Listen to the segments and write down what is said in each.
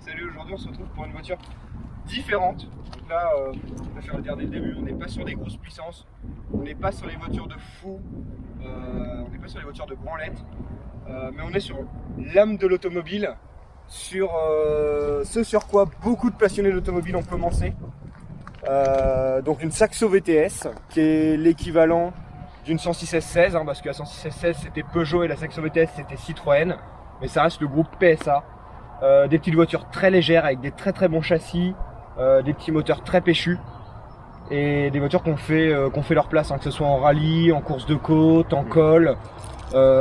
Salut, aujourd'hui on se retrouve pour une voiture différente. Donc là, on va faire le dire dès le début, on n'est pas sur des grosses puissances, on n'est pas sur les voitures de fou, on n'est pas sur les voitures de branlette, mais on est sur l'âme de l'automobile, sur ce sur quoi beaucoup de passionnés d'automobile ont commencé. Donc une Saxo VTS, qui est l'équivalent d'une 106 S16, hein, parce que la 106 S16 c'était Peugeot et la Saxo VTS c'était Citroën, mais ça reste le groupe PSA. Des petites voitures très légères avec des très bons châssis, des petits moteurs très péchus et des voitures qu'on fait leur place, hein, que ce soit en rallye, en course de côte, en col,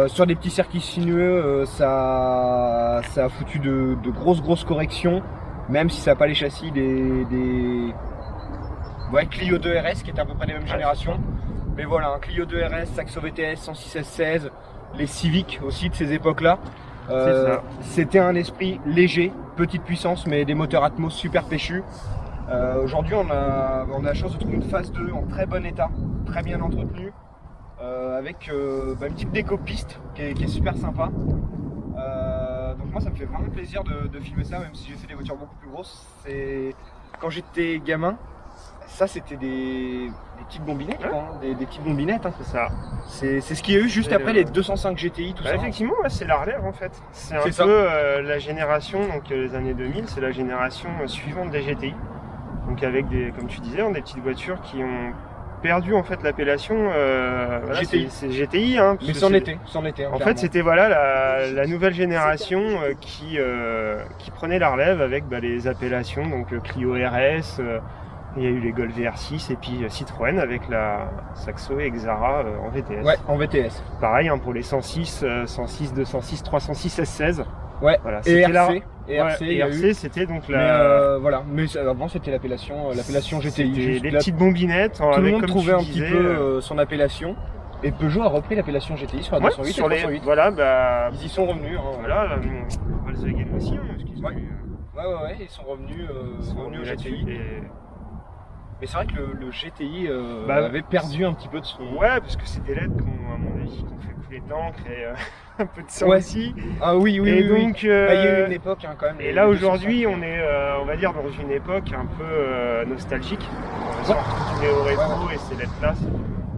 sur des petits circuits sinueux. Ça a foutu de grosses corrections, même si ça n'a pas les châssis des Clio 2 RS qui étaient à peu près des mêmes générations. Mais voilà, un Clio 2 RS, Saxo VTS, 106 S16, les Civic aussi de ces époques-là. C'était un esprit léger, petite puissance, mais des moteurs Atmos super péchus. Aujourd'hui, on a la chance de trouver une phase 2 en très bon état, très bien entretenue, avec une petite déco piste qui est super sympa. Donc moi, ça me fait vraiment plaisir de filmer ça, même si j'ai fait des voitures beaucoup plus grosses. Quand j'étais gamin, ça c'était des petites bombinettes, quoi, hein, des petites bombinettes, hein. C'est ça. C'est ce qu'il y a eu juste après les 205 GTI, tout ça. Effectivement, c'est la relève en fait. C'est un ça. peu la génération, donc les années 2000, c'est la génération suivante des GTI. Donc avec comme tu disais, des petites voitures qui ont perdu en fait l'appellation GTI. C'est GTI, hein, Mais c'en était. En fait, c'était la nouvelle génération qui prenait la relève avec les appellations, donc Clio RS. Il y a eu les Golf VR6 et puis Citroën avec la Saxo et Xara en VTS. Ouais, en VTS. Pareil, hein, pour les 106, 206, 306, S16. Ouais, voilà, et RC. Et RC, c'était donc mais avant c'était l'appellation GTI. Les petites bombinettes. Tout le monde trouvait un petit peu son appellation. Et Peugeot a repris l'appellation GTI sur la 208 et 308. Voilà, ils y sont revenus. Hein, voilà, Volkswagen aussi, hein, parce qu'ils ont ouais, ils sont revenus au GTI. Mais c'est vrai que le GTI avait perdu un petit peu de son... Ouais, parce que c'est des LED à mon avis, qui ont fait couler de l'encre et un peu de sang aussi. Ah oui. Donc, il y a eu une époque hein, quand même. Et là aujourd'hui, on est, on va dire, dans une époque un peu nostalgique. On va retourner au rétro et ces LED-là.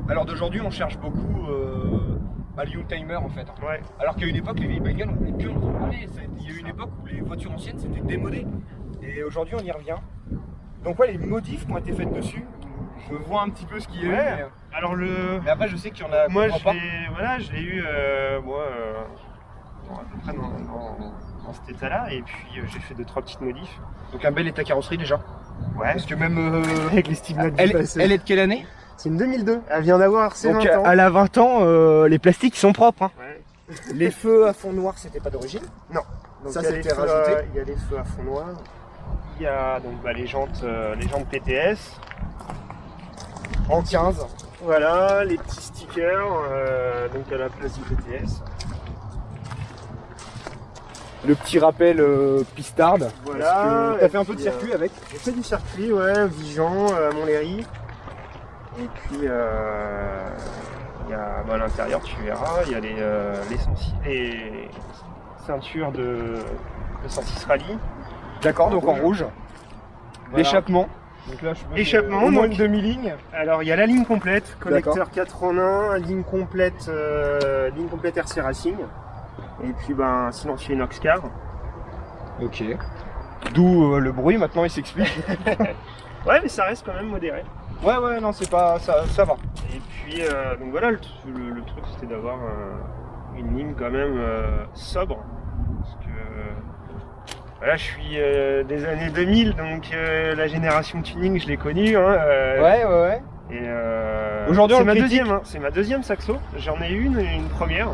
Alors d'aujourd'hui, on cherche beaucoup le youngtimer en fait. Hein. Ouais. Alors qu'à une époque, les vieilles bagnoles, on n'avait plus entendu parler. Il y a eu une époque où les voitures anciennes, c'était démodé. Et aujourd'hui, on y revient. Donc ouais, les modifs qui ont été faites dessus, je vois un petit peu ce qu'il y a eu. Alors mais après, je sais qu'il y en a. Moi, je l'ai eu à peu près dans cet état-là, et puis j'ai fait 2-3 petites modifs. Donc un bel état carrosserie déjà. Ouais. Parce que même avec les stigmates elle est de quelle année? C'est une 2002. Elle vient d'avoir ses 20 ans. Elle a 20 ans, les plastiques sont propres. Hein. Ouais. Les feux à fond noir, c'était pas d'origine? Non. Donc ça c'était rajouté. Il y a les feux à fond noir. Il y a donc les jantes PTS en 15. Voilà, les petits stickers donc à la place du PTS. Le petit rappel Pistard. Voilà. T'as fait un peu de circuit avec? J'ai fait du circuit, ouais, Vigan, Montlhéry. Et puis il y a à l'intérieur, tu verras, il y a les ceintures de 106 Rallye. D'accord, donc en rouge. Voilà. L'échappement. Donc là, échappement, au moins une demi-ligne. Alors il y a la ligne complète, connecteur 4 en 1, ligne complète RC Racing. Et puis silencieux Inoxcar. Ok. D'où le bruit, maintenant il s'explique. Ouais, mais ça reste quand même modéré. Ouais, non, c'est pas ça va. Et puis donc voilà, le truc c'était d'avoir une ligne quand même sobre. Parce que voilà, je suis des années 2000, donc la génération tuning, je l'ai connue. Hein, ouais. Et aujourd'hui, c'est ma deuxième Saxo. J'en ai une première.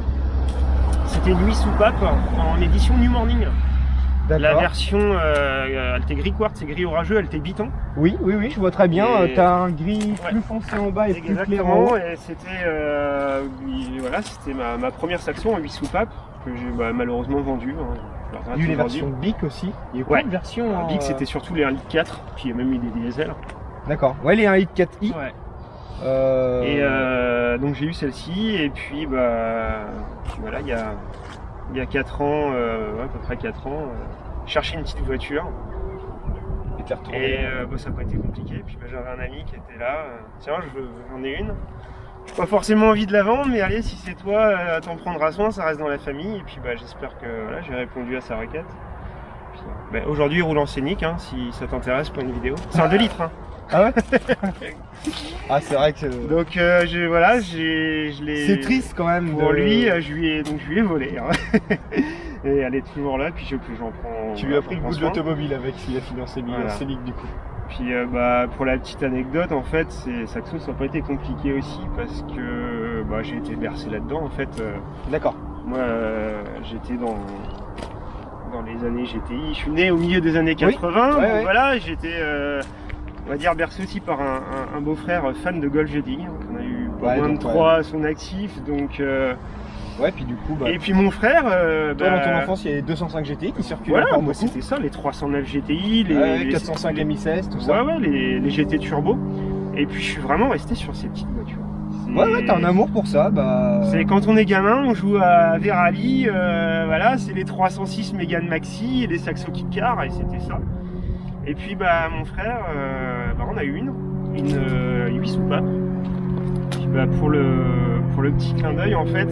C'était une 8 soupape en édition New Morning. La version, elle était gris quartz et gris orageux, elle était biton. Oui, je vois très bien. T'as un gris plus foncé en bas et plus clair en haut. Et c'était c'était ma première Saxo en 8 soupapes que j'ai malheureusement vendue. Hein. Il y a eu les versions BIC aussi. Il y a eu plein de versions. BIC, c'était surtout les 1,4 litre, puis il y a même eu des diesel. D'accord. Ouais, les 1,4 litre 4i. Ouais. Et donc j'ai eu celle-ci, et puis voilà, il y a 4 ans, à peu près 4 ans, chercher une petite voiture. Et t'es retourné. Et ça n'a pas été compliqué. Puis j'avais un ami qui était là. Tiens, j'en ai une. J'ai pas forcément envie de la vendre, mais allez, si c'est toi, t'en prendras soin, ça reste dans la famille. Et puis j'espère que voilà, j'ai répondu à sa requête. Puis, aujourd'hui, il roule en scénic, hein, si ça t'intéresse pour une vidéo. C'est un 2 litres. Hein. Ah ouais. Ah, c'est vrai que. Donc je l'ai. C'est triste quand même. Pour lui, je lui ai volé. Hein. Et elle est toujours là, puis j'en prends. Tu lui as pris le goût de soin. l'automobile avec s'il a financé le scénic du coup. Puis pour la petite anecdote, en fait, Saxo, ça n'a pas été compliqué aussi parce que j'ai été bercé là-dedans en fait. D'accord. Moi, j'étais dans les années GTI. Je suis né au milieu des années 80. Oui. Donc voilà, j'étais, on va dire, bercé aussi par un beau-frère fan de Golf GTI. On a eu pas moins de 3 à son actif, donc. Ouais, puis du coup. Et puis mon frère. Toi, dans ton enfance, il y avait 205 GTI qui circulaient. Voilà, moi c'était ça, les 309 GTI, les 405 MI16, tout ça. Ouais, les GT Turbo. Et puis je suis vraiment resté sur ces petites voitures. Ouais, t'as un amour pour ça. C'est quand on est gamin, on joue à Verali, voilà, c'est les 306 Mégane Maxi et les Saxo Kit Car, et c'était ça. Et puis mon frère, on a eu une 8 soupapes. Puis pour le petit clin d'œil, en fait,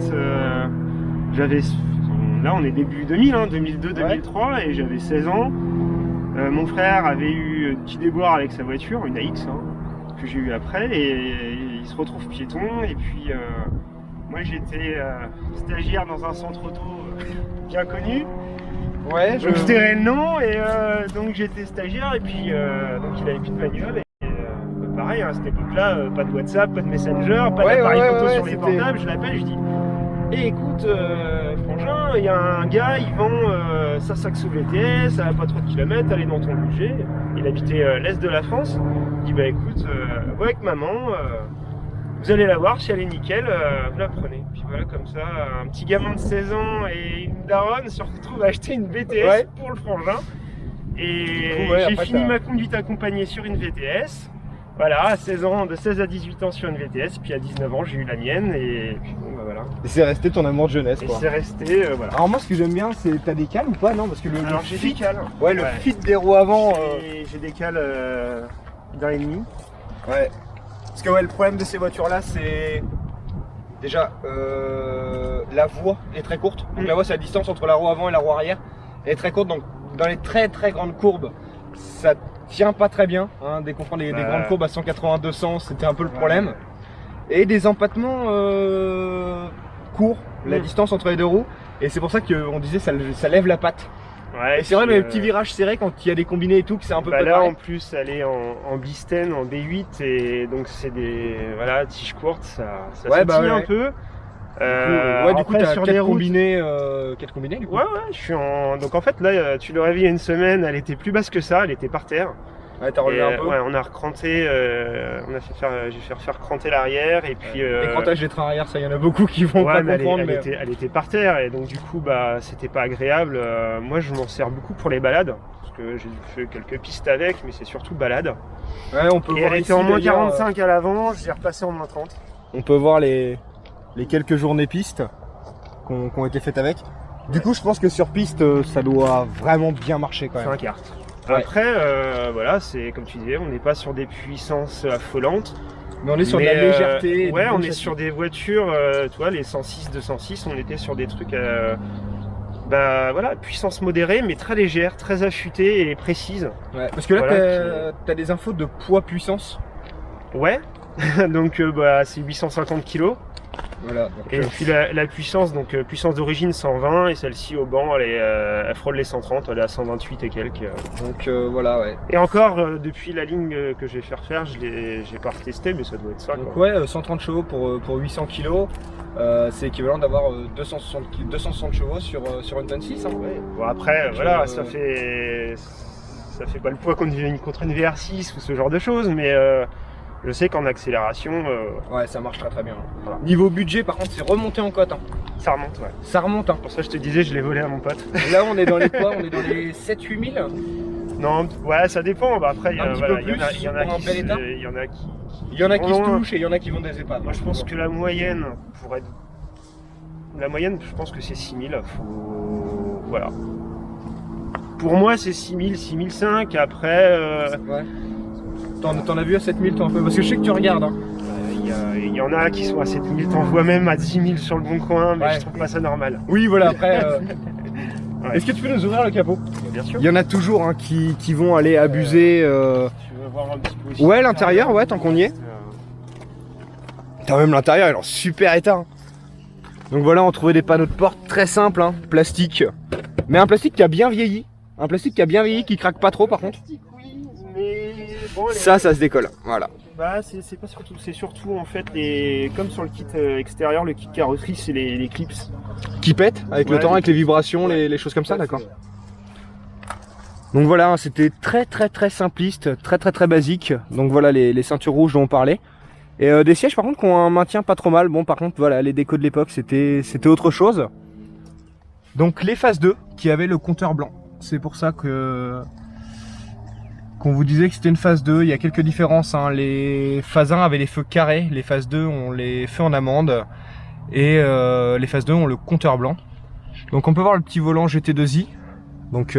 là on est début 2000, hein, 2002-2003, et j'avais 16 ans. Mon frère avait eu un petit déboire avec sa voiture, une AX, hein, que j'ai eu après, et il se retrouve piéton. Et puis moi j'étais stagiaire dans un centre auto bien connu. Ouais, je me tairai le nom, et donc j'étais stagiaire, et puis donc il avait plus de bagnole. Pareil, hein, à cette époque-là, pas de WhatsApp, pas de Messenger, pas d'appareil photo sur les portables. Je l'appelle, je dis écoute, frangin, il y a un gars, il vend sa Saxo VTS, ça n'a pas trop de kilomètres, elle est dans ton budget. Il habitait l'est de la France. Il dit écoute, va avec maman, vous allez la voir, si elle est nickel, vous la prenez. Puis voilà, comme ça, un petit gamin de 16 ans et une daronne se retrouve à acheter une VTS pour le frangin. Et j'ai fini ma conduite accompagnée sur une VTS. Voilà, à 16 ans, de 16 à 18 ans sur une VTS, puis à 19 ans j'ai eu la mienne, et puis bon voilà. Et c'est resté ton amour de jeunesse, quoi. Et c'est resté, voilà. Alors moi ce que j'aime bien, c'est t'as des cales ou pas, non? Parce que Alors j'ai des cales. Ouais, le fit des roues avant. J'ai des cales d'un et demi. Ouais. Parce que le problème de ces voitures-là, c'est déjà la voie est très courte. Donc la voie, c'est la distance entre la roue avant et la roue arrière. Elle est très courte, donc dans les très très grandes courbes, ça tient pas très bien, hein. Dès qu'on prend des grandes courbes à 180-200, c'était un peu le problème. Et des empattements courts, la distance entre les deux roues, et c'est pour ça qu'on disait ça lève la patte. Ouais, et c'est vrai, mais les petits virages serrés, quand il y a des combinés et tout, que c'est un peu là en plus elle est en bistène, en B8, et donc c'est des tiges courtes, ça sautille un peu. Du coup, t'as 4 combinés, du coup. Ouais, je suis en. Donc en fait, là, tu l'aurais vu il y a une semaine, elle était plus basse que ça, elle était par terre. Ouais, t'as relevé un peu. Ouais, on a recranté, j'ai fait refaire cranter l'arrière, et puis. Les crantages des trains arrière, ça, y en a beaucoup qui vont pas comprendre. Elle était par terre, et donc du coup, c'était pas agréable. Moi, je m'en sers beaucoup pour les balades, parce que j'ai fait quelques pistes avec, mais c'est surtout balade. Ouais, on peut voir. Elle était en moins 45 à l'avant, je l'ai repassé en moins 30. On peut voir les quelques journées pistes qui ont été faites avec. Du coup, je pense que sur piste, ça doit vraiment bien marcher quand même. C'est un kart. Après, c'est comme tu disais, on n'est pas sur des puissances affolantes. Mais on est sur de la légèreté. Ouais, on est sur des voitures, tu vois, les 106, 206, on était sur des trucs, puissance modérée, mais très légère, très affûtée et précise. Ouais, parce que là, t'as des infos de poids-puissance. Ouais, donc c'est 850 kg. Voilà, et puis la puissance, donc puissance d'origine 120, et celle-ci au banc elle frôle les 130, elle est à 128 et quelques. Donc voilà, ouais. Et encore depuis la ligne que j'ai fait refaire, j'ai pas retesté, mais ça doit être ça. Donc quoi. Ouais, 130 chevaux pour 800 kg, c'est équivalent d'avoir 260 chevaux sur une 26. Hein. Ouais. Bon après, ça fait pas le poids contre une VR6 ou ce genre de choses, mais je sais qu'en accélération... Ouais, ça marche très très bien. Voilà. Niveau budget, par contre, c'est remonté en cote. Hein. Ça remonte, ouais. Ça remonte. Hein. Pour ça, je te disais, je l'ai volé à mon pote. Là, on est dans les quoi? On est dans les 7-8 000? Non, ouais, ça dépend. Après, il y en a qui se touchent et il y en a qui vont des EHPAD. Moi, je pense que la moyenne, je pense que c'est 6 000. Voilà. pour moi c'est 6000, 6005. Après, Ouais. T'en as vu à 7000 toi un peu? Parce que je sais que tu regardes. Hein. il y en a qui sont à 7000, t'en vois même à 10 000 sur le bon coin, mais Ouais. je trouve pas ça normal. Oui, voilà, après. Ouais. Est-ce que tu peux nous ouvrir le capot? Bien sûr. Il y en a toujours hein, qui vont aller abuser. Tu veux voir un petit peu aussi Ouais, l'intérieur, ouais, tant qu'on y est. Putain, même l'intérieur, il est en super état. Hein. Donc voilà, on trouvait des panneaux de porte très simples, hein, plastique. Mais un plastique qui a bien vieilli. Un plastique qui a bien vieilli, qui craque pas trop par contre. Oui, mais bon, Ça se décolle. Voilà. Bah, c'est pas surtout, c'est surtout en fait comme sur le kit extérieur, le kit carrosserie, c'est les clips. Qui pète avec le Ouais, temps, avec les vibrations, ouais. les choses comme ça, d'accord. Donc voilà, hein, c'était très simpliste, très basique. Donc voilà les ceintures rouges dont on parlait. Et des sièges par contre qui ont un maintien pas trop mal. Bon par contre voilà, les décos de l'époque c'était autre chose. Donc les phases 2 qui avaient le compteur blanc. C'est pour ça qu'on vous disait que c'était une phase 2. Il y a quelques différences. Hein. Les phases 1 avaient les feux carrés, les phases 2 ont les feux en amande. Et les phases 2 ont le compteur blanc. Donc on peut voir le petit volant GT2i. Donc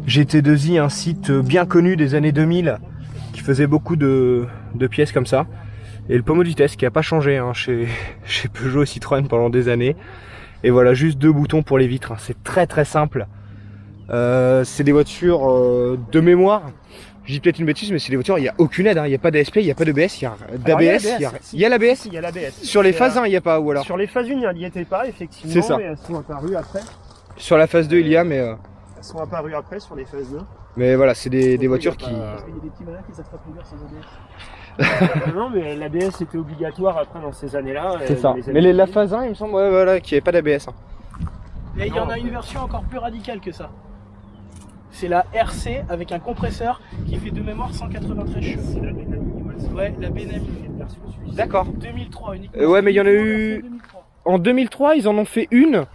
GT2i, un site bien connu des années 2000 qui faisait beaucoup de pièces comme ça. Et le pommeau de vitesse qui n'a pas changé hein, chez Peugeot et Citroën pendant des années. Et voilà, juste 2 boutons pour les vitres. Hein. C'est très simple. C'est des voitures de mémoire. Je dis peut-être une bêtise, mais c'est des voitures, il n'y a aucune aide. Hein. Il n'y a pas d'ASP, il n'y a pas d'EBS, il y a d'ABS. Il y a l'ABS. Il y a l'ABS. Sur les phases 1, il n'y a pas, ou alors Sur les phases 1, il n'y était pas, effectivement. C'est ça. Mais elles sont apparues après. sur la phase 2, il y a, mais Elles sont apparues après sur les phases 2. voilà, c'est des voitures qui. Parce qu'il y a des petits malins qui savent pas conduire sans ABS. Non, mais l'ABS était obligatoire après dans ces années-là. C'est ça. dans les Mais années la 2000. phase 1, il me semble, ouais, voilà, qu'il n'y avait pas d'ABS. Hein. Et il y en a une version encore plus radicale que ça. C'est la RC avec un compresseur qui fait de mémoire 193 chevaux. C'est la Benami, Ouais, la Benami. une version suisse. D'accord. 2003 uniquement. Ouais, mais il y en a Uniquement eu- version 2003. En 2003, ils en ont fait une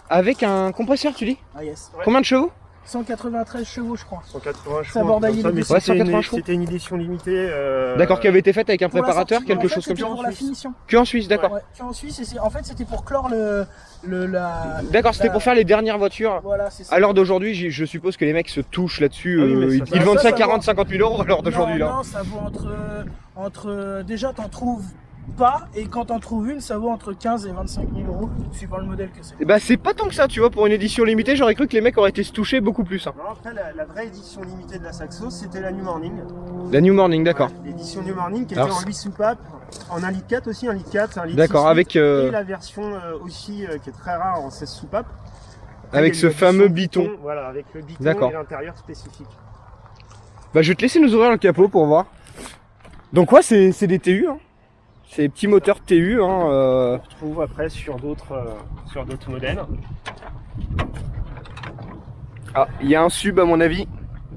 avec un compresseur, tu dis? Ah yes. Ouais. Combien de chevaux? 193 chevaux je crois. 180 chevaux. Ça bordaillait comme ça, les mais deux. Ouais, c'était 180 une- chevaux. C'était une édition limitée. D'accord, qui avait été faite avec un Pour la préparateur, sortie, quelque en fait, chose comme c'était ça? pour la finition. Que en Suisse, d'accord. Ouais, en Suisse, en fait c'était pour clore la... D'accord, c'était la- pour faire les dernières voitures. Voilà, c'est ça. À l'heure d'aujourd'hui, je suppose que les mecs se touchent là-dessus. Ah oui, mais ça, ils vendent ça ça 40-50 000 euros à l'heure d'aujourd'hui. Non, Là. non, ça vaut entre déjà t'en trouves pas, et quand t'en trouves une, ça vaut entre 15 et 25 000 euros, suivant le modèle que c'est. Et bah, c'est pas tant que ça, tu vois, pour une édition limitée, j'aurais cru que les mecs auraient été se toucher beaucoup plus. Hein. Non, après, la vraie édition limitée de la Saxo, c'était la New Morning. La New Morning, d'accord. Ouais, l'édition New Morning qui était Alors, en 8 soupapes, en 1 litre 4 aussi, 1 litre 4, 1 litre D'accord, 6 avec, litres, et la version aussi qui est très rare en 16 soupapes. avec Il y a ce une fameux édition biton. Voilà, avec le biton D'accord. et l'intérieur spécifique. Bah, je vais te laisser nous ouvrir le capot pour voir. Donc, ouais, c'est des TU. Hein. C'est des petits moteurs TU. Hein, On retrouve après sur d'autres modèles. Ah, il y a un sub à mon avis.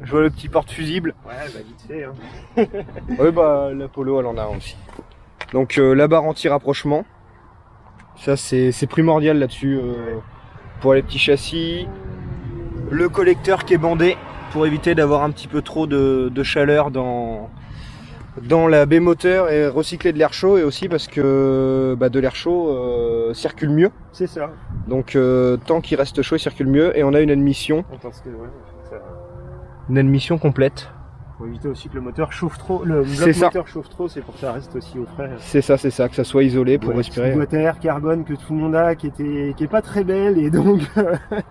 Je vois le petit porte-fusible. Ouais, bah vite fait. Hein. Ouais, bah l'Apollo elle en a un aussi. Donc la barre anti-rapprochement. Ça c'est primordial là-dessus pour les petits châssis. Le collecteur qui est bandé pour éviter d'avoir un petit peu trop de chaleur dans la baie moteur et recycler de l'air chaud, et aussi parce que de l'air chaud circule mieux. C'est ça. Donc tant qu'il reste chaud il circule mieux, et on a une admission Parce que, ouais, ça... Une admission complète. Faut éviter aussi que le moteur chauffe trop. Le C'est bloc ça. moteur chauffe trop, c'est pour que ça reste aussi au frais. C'est ça, que ça soit isolé pour Ouais, respirer. petite boîte à air carbone que tout le monde a, qui est pas très belle, et donc.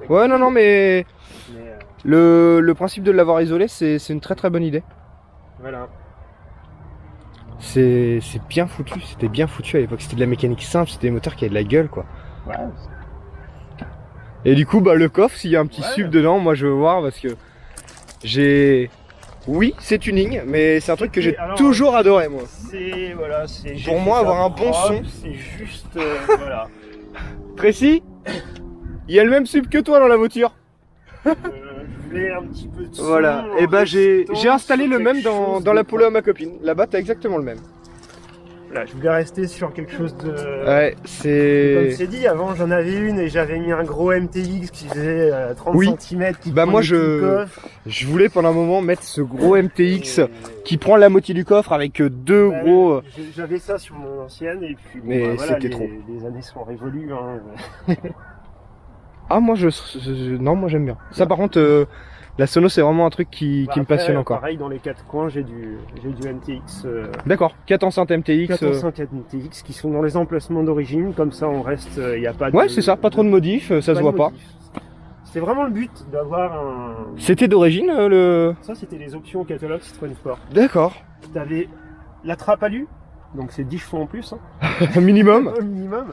Ouais, non, mais Mais, le principe de l'avoir isolé, c'est une très bonne idée. voilà. C'est bien foutu, c'était bien foutu à l'époque. C'était de la mécanique simple, c'était des moteurs qui avaient de la gueule, quoi. Ouais. Et du coup, le coffre, s'il y a un petit sub dedans, moi je veux voir, parce que j'ai... Oui, c'est tuning, mais c'est un truc que j'ai Alors, toujours adoré, moi. C'est voilà, c'est. j'ai Pour fait moi, ça avoir un bon propre, son. C'est juste voilà. Précis, il y a le même sub que toi dans la voiture. Je voulais un petit peu de son, Voilà, et en j'ai restant installé sur le même quelque dans chose la de Polo à ma copine. Là-bas, t'as exactement le même. Voilà, je voulais rester sur quelque chose de. Ouais, Comme c'est... c'est dit, avant j'en avais une et j'avais mis un gros MTX qui faisait 30 Oui. cm. Qui Bah, prenait moi, tout le coffre. Je voulais pendant un moment mettre ce gros MTX Et- qui prend la moitié du coffre avec deux Bah, gros... J'avais ça sur mon ancienne et puis bon, Mais bah, voilà, c'était trop. Les années sont révolues. Hein. Ah moi non, moi j'aime bien. Ça par contre, la sono c'est vraiment un truc qui me passionne encore. Pareil, dans les 4 coins, j'ai du MTX. D'accord, 4 enceintes MTX. 4 enceintes MTX qui sont dans les emplacements d'origine, comme ça on reste, il n'y a pas de... Ouais, c'est ça, pas trop de modifs, ça se voit pas. C'est vraiment le but d'avoir un... C'était d'origine le... Ça c'était les options au catalogue Citroën Sport. D'accord. T'avais la trappe alu, donc c'est 10 chevaux en plus. Minimum. Au minimum.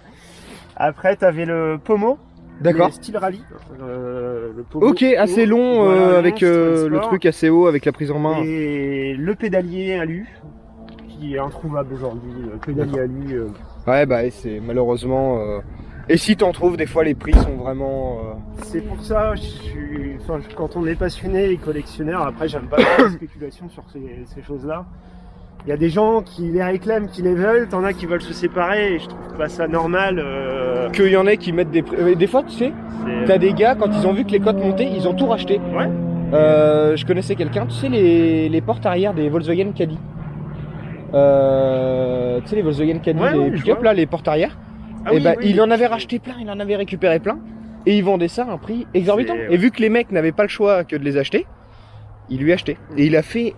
Après t'avais le pommeau. D'accord. Style rallye. Le pommeau Ok, assez long, voilà, avec le truc assez haut, avec la prise en main. Et le pédalier alu, qui est introuvable aujourd'hui. Le pédalier alu. Ouais, bah c'est malheureusement... Et si t'en trouves, des fois les prix sont vraiment... C'est pour ça, quand on est passionné et collectionneur, après j'aime pas la spéculation sur ces choses-là. Il y a des gens qui les réclament, qui les veulent, t'en as qui veulent se séparer, et je trouve pas ça normal. Qu'il y en ait qui mettent des prix... Des fois, tu sais, t'as des gars, quand ils ont vu que les cotes montaient, ils ont tout racheté. Ouais. Je connaissais quelqu'un, tu sais, les portes arrière des Volkswagen Caddy. Tu sais, les Volkswagen Caddy, les pick-up là, les portes arrière. Ah, et bah, il en avait racheté plein, il en avait récupéré plein, et il vendait ça à un prix exorbitant. Et vu que les mecs n'avaient pas le choix que de les acheter, il lui achetait. Et il a fait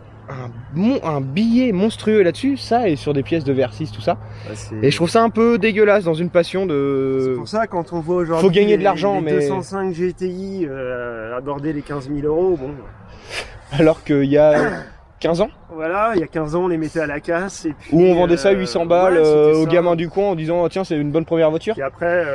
un billet monstrueux là-dessus, ça, et sur des pièces de VR6, tout ça. Et je trouve ça un peu dégueulasse dans une passion de... C'est pour ça, quand on voit aujourd'hui faut gagner de l'argent, les mais 205 GTI aborder les 15 000 €, bon... Alors qu'il y a 15 ans, voilà, il y a 15 ans, on les mettait à la casse, et puis... où on vendait ça à 800 balles aux ça. gamins du coin en disant tiens, c'est une bonne première voiture. Et après,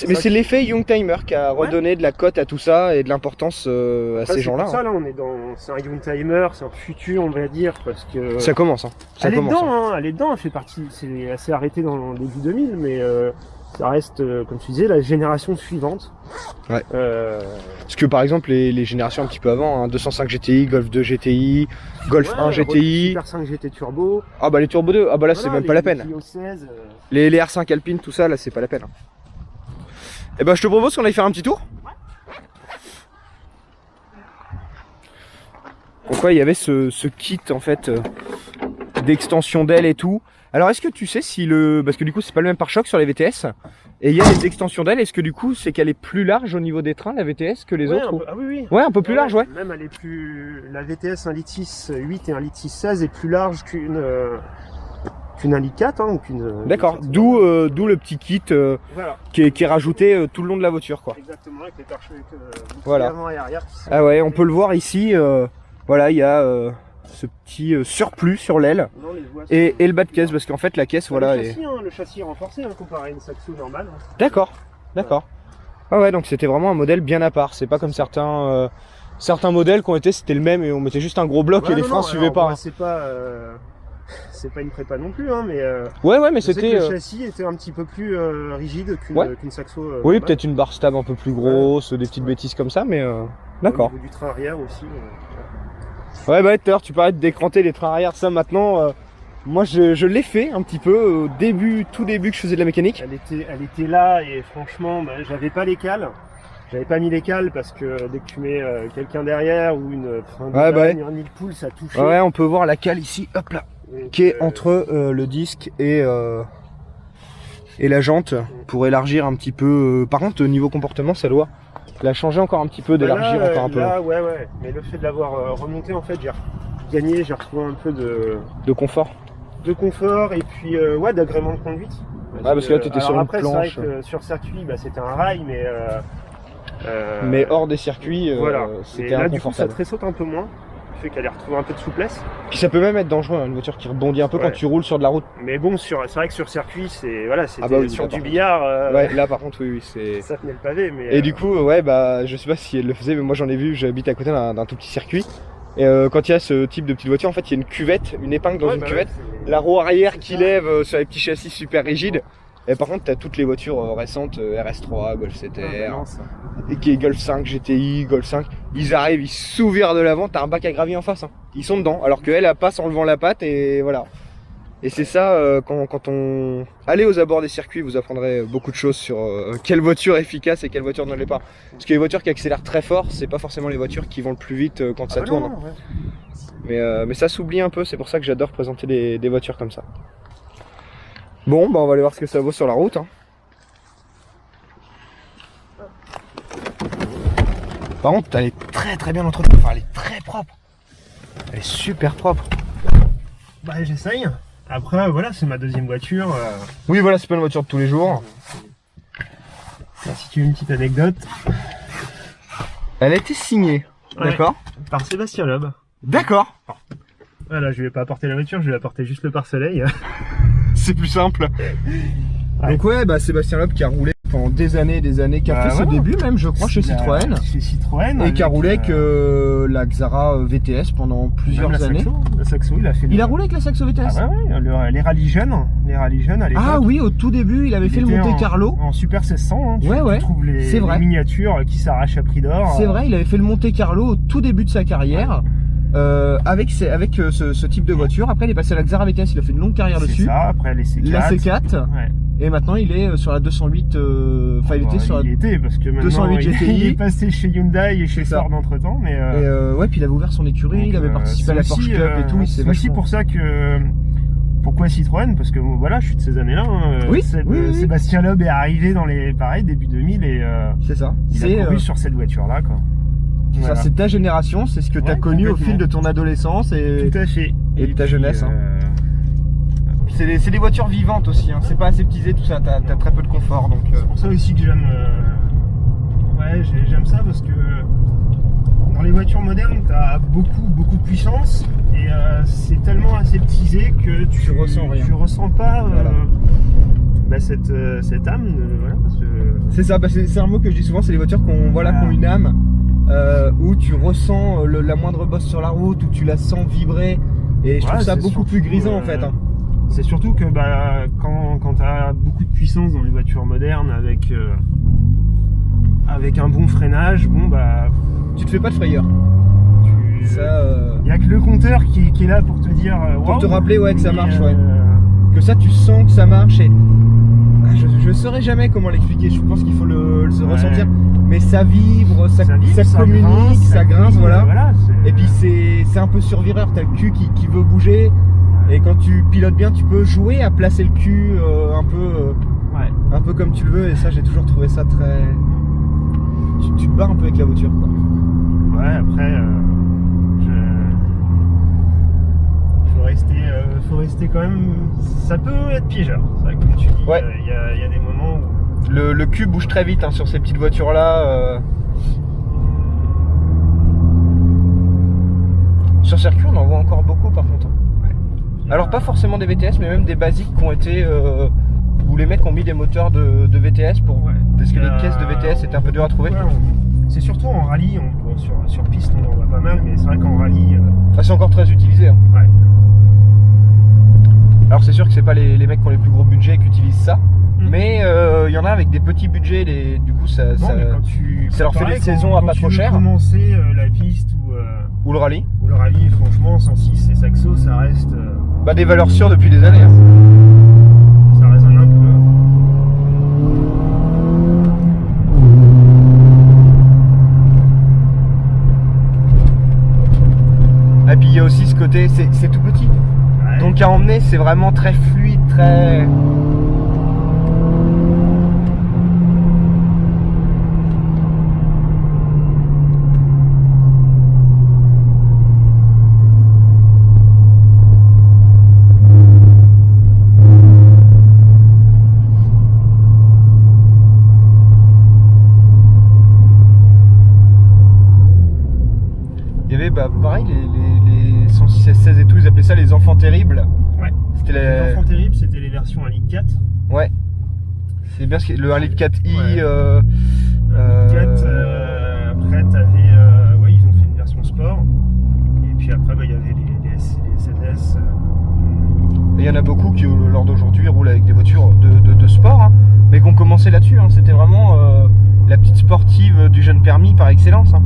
Mais c'est l'effet Youngtimer qui a redonné de la cote à tout ça et de l'importance à ces gens-là. C'est pour ça, là, on est dans... C'est un Youngtimer, c'est un futur, on va dire, parce que... Ça commence, hein. Ça elle commence, est dedans, hein. Elle est dedans, elle fait partie... C'est assez arrêté dans le début 2000, mais ça reste, comme tu disais, la génération suivante. Ouais. Parce que par exemple, les générations un petit peu avant, hein, 205 GTI, Golf 2 GTI, Golf 1 GTI... Super 5 GT Turbo... Ah bah les Turbo 2, ah bah là c'est même pas la peine. Clio 16, Les R5 Alpine, tout ça, là c'est pas la peine. Et bah je te propose qu'on aille faire un petit tour. Pourquoi il y avait ce kit en fait d'extension d'aile et tout. Alors est-ce que tu sais si parce que du coup c'est pas le même pare-choc sur les VTS, et il y a des extensions d'aile, est-ce que du coup c'est qu'elle est plus large au niveau des trains la VTS que les autres Ah oui, oui. Ouais, un peu plus large, ouais. Même elle est plus... La VTS 1 litre 6 8 et 1 litre 6 16 est plus large qu'une 1 litre 4 hein, ou qu'une... D'accord, d'où le petit kit voilà. qui est rajouté tout le long de la voiture quoi. Exactement, avec les pare-chocs voilà. avant et arrière. Ah ouais, on peut le voir ici, voilà, il y a ce petit surplus sur l'aile et le bas de caisse, parce qu'en fait la caisse, voilà... Le châssis est renforcé, hein, comparé à une Saxo normale. D'accord, d'accord. Ah ouais, donc c'était vraiment un modèle bien à part, c'est pas comme certains modèles qui ont été, c'était le même et on mettait juste un gros bloc et les freins suivaient pas. Hein. C'est pas une prépa non plus, hein, mais... ouais, mais c'était... Le châssis était un petit peu plus rigide qu'une Saxo. Oui, peut-être une barre stab un peu plus grosse, des petites bêtises comme ça, mais... D'accord. Au niveau du train arrière aussi. Ouais, bah tout à l'heure tu parlais de décranter les trains arrière, ça maintenant... Moi je l'ai fait un petit peu au tout début que je faisais de la mécanique. Elle était là et franchement, j'avais pas les cales. J'avais pas mis les cales parce que dès que tu mets quelqu'un derrière ou un nid de poule, ça touche. Ouais, on peut voir la cale ici, hop là, qui est entre le disque et la jante pour élargir un petit peu. Par contre, niveau comportement, ça doit la changer encore un petit peu, d'élargir encore un peu. Là, ouais. Mais le fait de l'avoir remonté, en fait, j'ai retrouvé un peu de confort. De confort et puis d'agrément de conduite. Parce que là, tu étais sur une planche. C'est vrai que sur circuit, c'était un rail, mais hors des circuits, voilà. c'était inconfortable. Là, du coup, ça tressaute un peu moins. Fait qu'elle a retrouvé un peu de souplesse. Puis ça peut même être dangereux, hein, une voiture qui rebondit un peu quand tu roules sur de la route. Mais bon, c'est vrai que sur circuit, c'était sur du contre. billard. Ouais, là par contre, oui, c'est... Ça tenait le pavé, mais... Et du coup, je sais pas si elle le faisait, mais moi j'en ai vu, j'habite à côté d'un tout petit circuit. Et quand il y a ce type de petite voiture, en fait, il y a une cuvette, une épingle dans une cuvette. La roue arrière qui lève sur les petits châssis super rigides. Et par contre, t'as toutes les voitures récentes, RS3, Golf 7R, et Golf 5, GTI, Golf 5. Ils arrivent, ils s'ouvrent de l'avant, t'as un bac à gravier en face. Hein. Ils sont dedans, alors qu'elle passe en levant la patte et voilà. Et c'est ça, quand on... Allez aux abords des circuits, vous apprendrez beaucoup de choses sur quelle voiture est efficace et quelle voiture ne l'est pas. Parce que les voitures qui accélèrent très fort, c'est pas forcément les voitures qui vont le plus vite quand ça tourne. Non, ouais. Mais ça s'oublie un peu, c'est pour ça que j'adore présenter des voitures comme ça. Bon, on va aller voir ce que ça vaut sur la route. Hein. Par contre, elle est très très bien entretenue, enfin elle est très propre. Elle est super propre. Bah j'essaye. Après voilà, c'est ma deuxième voiture. Oui voilà, c'est pas une voiture de tous les jours. Alors, si tu veux une petite anecdote. Elle a été signée, Ouais. d'accord? Par Sébastien Loeb. D'accord. Voilà, je vais pas apporter la voiture, je vais apporter juste le pare-soleil. C'est plus simple. Ouais. Donc ouais, bah Sébastien Loeb qui a roulé pendant des années, qui a Bah, fait ses voilà. débuts même, je crois, chez Citroën. Chez Citroën. Et qui a avec, roulé avec la Xara VTS pendant plusieurs même la années. Saxo, la Saxo, il a fait. Il a roulé avec la Saxo VTS? Ah ouais, les rallyes jeunes à l'époque. Ah oui, au tout début, il avait fait le était Monte Carlo. En Super 1600, hein, tu, Ouais, ouais. tu trouves C'est vrai. les miniatures qui s'arrachent à prix d'or. C'est vrai, il avait fait le Monte Carlo au tout début de sa carrière. Avec ce type de voiture. Après, il est passé à la Xara VTS, il a fait une longue carrière C'est dessus. ça, après les C4. La C4. Ouais. Et maintenant, il est sur la 208. Enfin, il était sur la. Il était parce que maintenant 208 il GTI. est passé chez Hyundai et chez C'est ça. Ford entre temps. Mais Et ouais, puis il avait ouvert son écurie, donc, il avait participé à la c'est Porsche aussi, Cup et tout. C'est aussi pour ça que. Pourquoi Citroën? Parce que voilà, je suis de ces années-là. Hein. Oui, oui. Sébastien Loeb est arrivé dans les début 2000 et C'est ça. il a couru sur cette voiture-là, quoi. Ça, c'est ta génération, c'est ce que tu as Ouais, connu au complètement. fil de ton adolescence et Tout à fait. et de ta jeunesse, hein. Puis, c'est des voitures vivantes aussi, hein. C'est pas aseptisé tout ça, t'as très peu de confort donc. c'est pour ça aussi que j'aime. Ouais, j'aime ça parce que dans les voitures modernes, t'as beaucoup de puissance et c'est tellement aseptisé que tu ressens rien. Tu ressens pas Voilà. bah, cette âme. Voilà, parce que C'est ça, bah c'est un mot que je dis souvent, c'est les voitures qui ont une âme, où tu ressens la moindre bosse sur la route, où tu la sens vibrer, et je trouve ça c'est beaucoup surtout, plus grisant en fait. Hein. C'est surtout que bah, quand tu as beaucoup de puissance dans les voitures modernes avec un bon freinage, bon bah Tu te fais pas de frayeur. il n'y a que le compteur qui est là pour te dire Pour te waouh, rappeler que ça mais, marche, ouais. Que ça tu sens que ça marche et je saurais jamais comment l'expliquer, je pense qu'il faut le ressentir, mais ça vibre, ça communique, ça grince, voilà. Et puis c'est un peu survireur, t'as le cul qui veut bouger, et quand tu pilotes bien tu peux jouer à placer le cul un peu comme tu le veux, et ça j'ai toujours trouvé ça très... Tu te bats un peu avec la voiture, quoi. Ouais, après faut rester quand même, ça peut être piégeur, c'est vrai, comme tu dis, Ouais. il y a des moments où Le cul bouge très vite hein, sur ces petites voitures là. Sur circuit on en voit encore beaucoup par contre. Alors pas forcément des VTS mais même des basiques qui ont été où les mecs ont mis des moteurs de VTS parce que les caisses de VTS étaient un peu dures à trouver. Ouais, c'est surtout en rallye, sur piste on en voit pas mal, mais c'est vrai qu'en rallye C'est encore très utilisé. Hein. ouais. Alors c'est sûr que c'est pas les mecs qui ont les plus gros budgets qui utilisent ça, mais il y en a avec des petits budgets, du coup ça Mais quand tu, ça leur fait pareil, des saisons à quand pas tu trop veux cher. commencer la piste Ou le rallye. ou le rallye, franchement 106 et Saxo ça reste Bah des valeurs sûres depuis des années. Hein. ça résonne un peu. Et puis il y a aussi ce côté, c'est tout petit. Ouais. Donc à emmener c'est vraiment très fluide, très... Il y avait bah, pareil les 106 16 et tout, ils appelaient ça les enfants terribles. Ouais. C'était Les enfants terribles, c'était les versions 1 litre 4. Ouais. C'est bien le 1 litre 4i. Ouais. 4, après ils ont fait une version sport. Et puis après il y avait les ZS. Il y en a beaucoup qui lors d'aujourd'hui roulent avec des voitures de sport, hein, mais qui ont commencé là-dessus. Hein. C'était vraiment la petite sportive du jeune permis par excellence. Hein.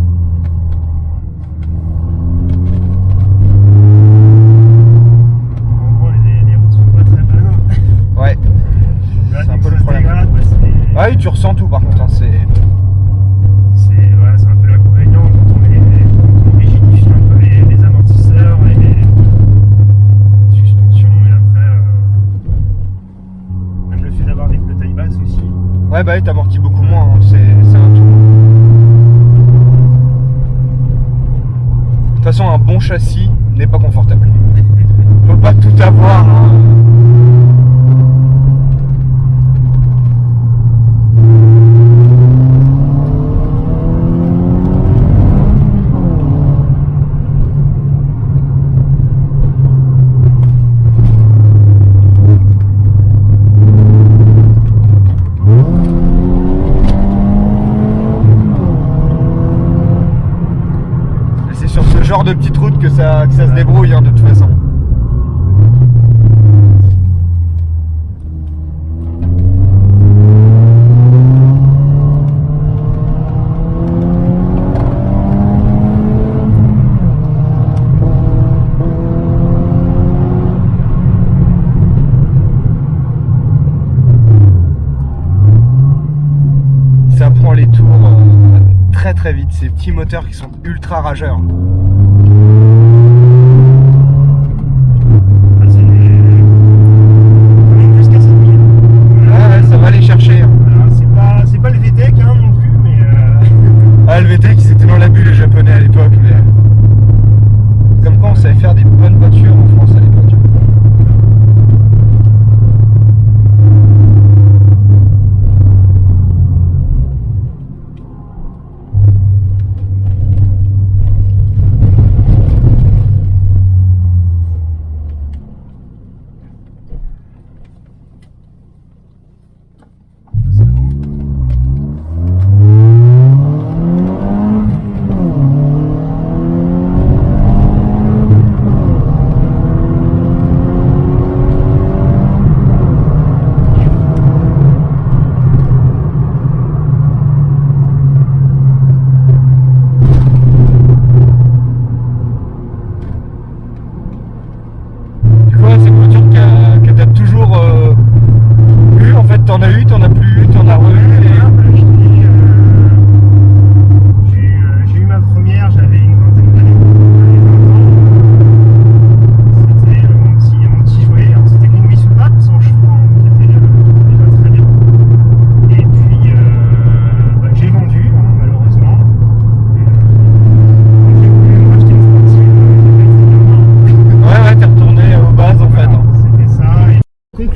En gros les routes sont pas très bonnes. Ouais. Là, C'est un dès peu que le ça se problème. dégrade, bah, c'est- Ouais, tu ressens tout par contre. Hein. c'est un peu l'inconvénient quand on rigidifie un peu les amortisseurs et les suspensions, et après même le fait d'avoir des pneus taille basse aussi. Ouais, bah t'amortis beaucoup moins. Hein. C'est un tout. façon, un bon châssis n'est pas confortable. Faut pas tout avoir. Hein. Genre de petite route que ça se débrouille hein, de toute façon. Ça prend les tours très vite, ces petits moteurs qui sont ultra rageurs. Ça va aller chercher. C'est pas le VTEC hein, non plus, mais. Ah, le VTEC, c'était dans la bulle les japonais à l'époque. Mais... Comme quoi on savait faire des bonnes voitures en France à l'époque.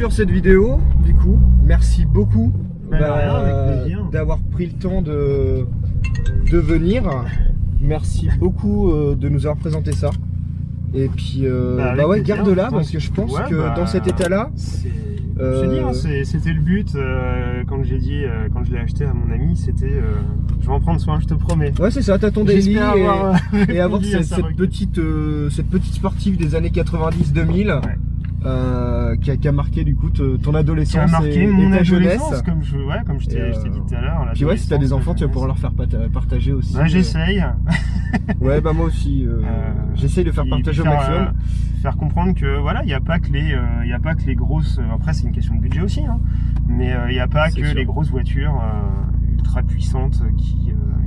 Cette vidéo, du coup, merci beaucoup d'avoir pris le temps de venir. Merci beaucoup de nous avoir présenté ça. Et puis, ouais, garde-la parce que je pense que dans cet état-là, c'était le but quand j'ai dit, quand je l'ai acheté à mon ami, c'était je vais en prendre soin, je te promets. Ouais, c'est ça, t'as ton daily et avoir cette petite sportive des années 90-2000. Ouais. Qui a marqué du coup ton adolescence, qui a marqué mon ta jeunesse, comme je t'ai dit tout à l'heure. Puis ouais, si t'as des enfants, tu vas pouvoir leur faire partager aussi. Ouais, j'essaye. Ouais, bah moi aussi, j'essaye de faire partager au maximum. Faire comprendre que voilà, il n'y a pas que les grosses. Après, c'est une question de budget aussi, hein, mais il n'y a pas que les grosses voitures ultra puissantes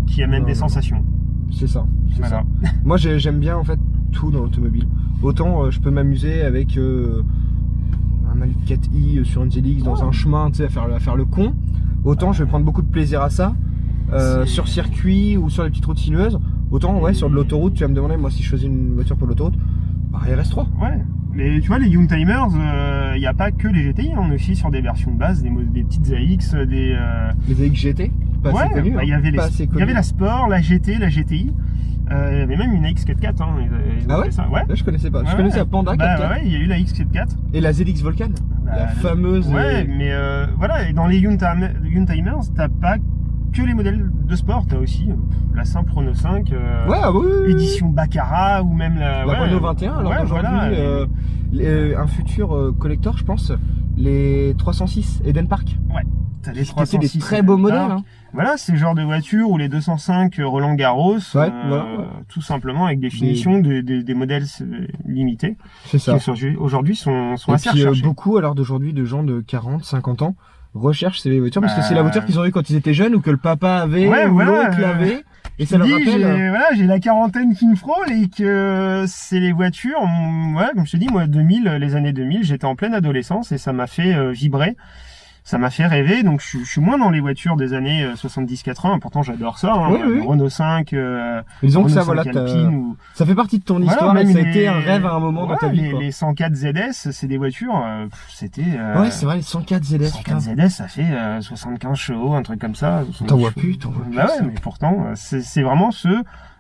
qui amènent des sensations. C'est ça. Ça. Moi, j'aime bien en fait tout dans l'automobile. Autant je peux m'amuser avec un Maluc 4i sur une ZX dans un chemin, tu sais, à faire le con. Autant je vais prendre beaucoup de plaisir à ça sur circuit ou sur les petites routes sinueuses. Autant ouais, sur de l'autoroute, tu vas me demander moi si je choisis une voiture pour l'autoroute, bah RS3. Ouais. Mais tu vois, les Youngtimers, il n'y a pas que les GTI, on est aussi sur des versions de base, des petites AX, des. Les AX GT, pas assez connues. Il y avait la Sport, la GT, la GTI. Il y avait même une AX44. Hein, ah ouais, ça. Ouais. Là, je connaissais pas. Je connaissais la Panda 4x4. Ouais, il y a eu la X44. Et la ZX Volcan, la fameuse. Ouais, mais voilà, et dans les Youngtimers, t'as pas que les modèles de sport, t'as aussi la simple Renault 5, édition Baccarat ou même la Renault 21. Alors aujourd'hui, un futur collector, je pense, les 306 Eden Park. Ouais. T'as les 306 des très beaux modèles. Hein. Voilà, c'est le genre de voiture ou les 205 Roland Garros, tout simplement avec des finitions des modèles limités. C'est ça. Qui aujourd'hui sont assez recherchés. Beaucoup à l'heure d'aujourd'hui de gens de 40, 50 ans recherchent ces voitures parce que c'est la voiture qu'ils ont eu quand ils étaient jeunes ou que le papa avait ou l'oncle avait. Et ça leur rappelle. J'ai la quarantaine qui me frôle et que c'est les voitures. Comme je te dis, moi, les années 2000, j'étais en pleine adolescence et ça m'a fait vibrer. ça m'a fait rêver. Donc je suis moins dans les voitures des années 70-80. Pourtant j'adore ça. Hein, Oui, oui. Renault 5, Disons que Renault ça, 5 voilà, Alpine ou ça fait partie de ton voilà, histoire et même ça a les- été un rêve à un moment dans ta vie. Quoi. les 104 ZS, c'est des voitures. C'était. Ouais, c'est vrai, les 104 ZS. 104 ZS, ça fait 75 chevaux, un truc comme ça. T'en vois plus, t'en vois plus. Bah ouais, mais pourtant, c'est vraiment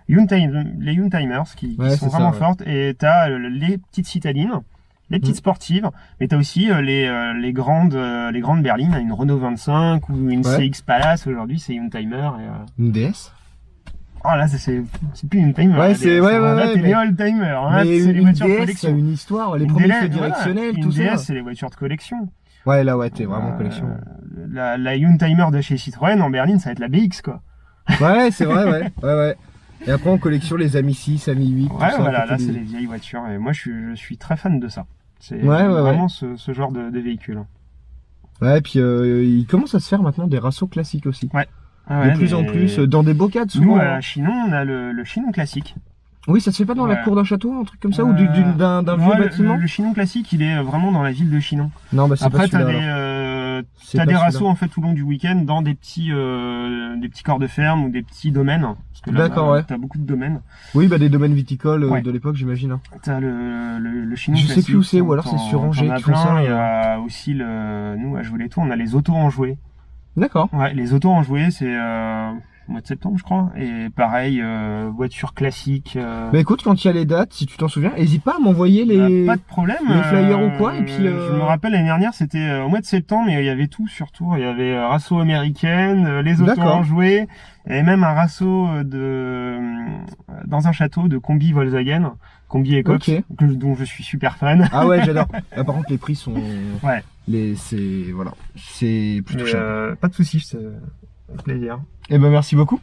les Youngtimers qui Ouais, sont c'est vraiment ça, ouais. fortes. Et t'as les petites citadines, les petites sportives, mais t'as aussi les grandes berlines, une Renault 25 ou une Ouais. CX Palace. Aujourd'hui, c'est Youngtimer. Une DS. Oh là, c'est plus Youngtimer. Ouais, là, c'est- là, ouais, là, ouais, t'es mais- les oldtimers. Hein, Mais c'est les une voitures de DS, collection. c'est une histoire, les Une premiers DLS, feux voilà, directionnels, une tout DS, ça. c'est les voitures de collection. Ouais, là, ouais, t'es vraiment en collection. La Youngtimer de chez Citroën en berline, ça va être la BX, quoi. Ouais, c'est vrai, ouais. Ouais, ouais. Et après, en collection, les Ami 6, Ami 8. tout Ouais, ça, voilà, tout là, les- c'est les vieilles voitures. Et moi, je suis très fan de ça. C'est Ouais, ouais, vraiment ce genre de véhicule. Ouais, puis il commence à se faire maintenant des rassos classiques aussi. Ah De plus en plus, dans des bocades souvent. Nous, à Chinon, on a le Chinon classique. Oui, ça se fait pas dans la Ouais. cour d'un château, un truc comme ça, ou d'un vieux Ouais, bâtiment. le Chinon classique, il est vraiment dans la ville de Chinon. Non, bah c'est pas Après, t'as celui-là. des, alors. C'est t'as pas des celui-là. rassos en fait tout le long du week-end dans des petits corps de ferme ou des petits domaines. Parce que là, D'accord, ouais. t'as beaucoup de domaines. Oui, bah des domaines viticoles Ouais. de l'époque, j'imagine. Hein. T'as le Chinon Je sais classique. plus où c'est, ou alors c'est sur Angers t'en as qui font plein. ça, Il y a aussi nous à Jouer-les-Tours, on a les autos enjoués. D'accord. Ouais, les autos enjoués, c'est au mois de septembre, je crois. Et pareil, voiture classique. Bah écoute, quand il y a les dates, si tu t'en souviens, n'hésite pas à m'envoyer les. Pas de problème. les flyers ou quoi, et puis, Je me rappelle l'année dernière, c'était au mois de septembre, mais il y avait tout sur Tours. Il y avait rasso américaine, les autos D'accord. enjoués, et même un rasso dans un château de combi Volkswagen, combi Ecox, Ok. dont je suis super fan. Ah ouais, j'adore. Ah, par contre, les prix sont. Ouais. C'est. Voilà. C'est plutôt cher. Pas de soucis, c'est avec plaisir. Eh ben, merci beaucoup.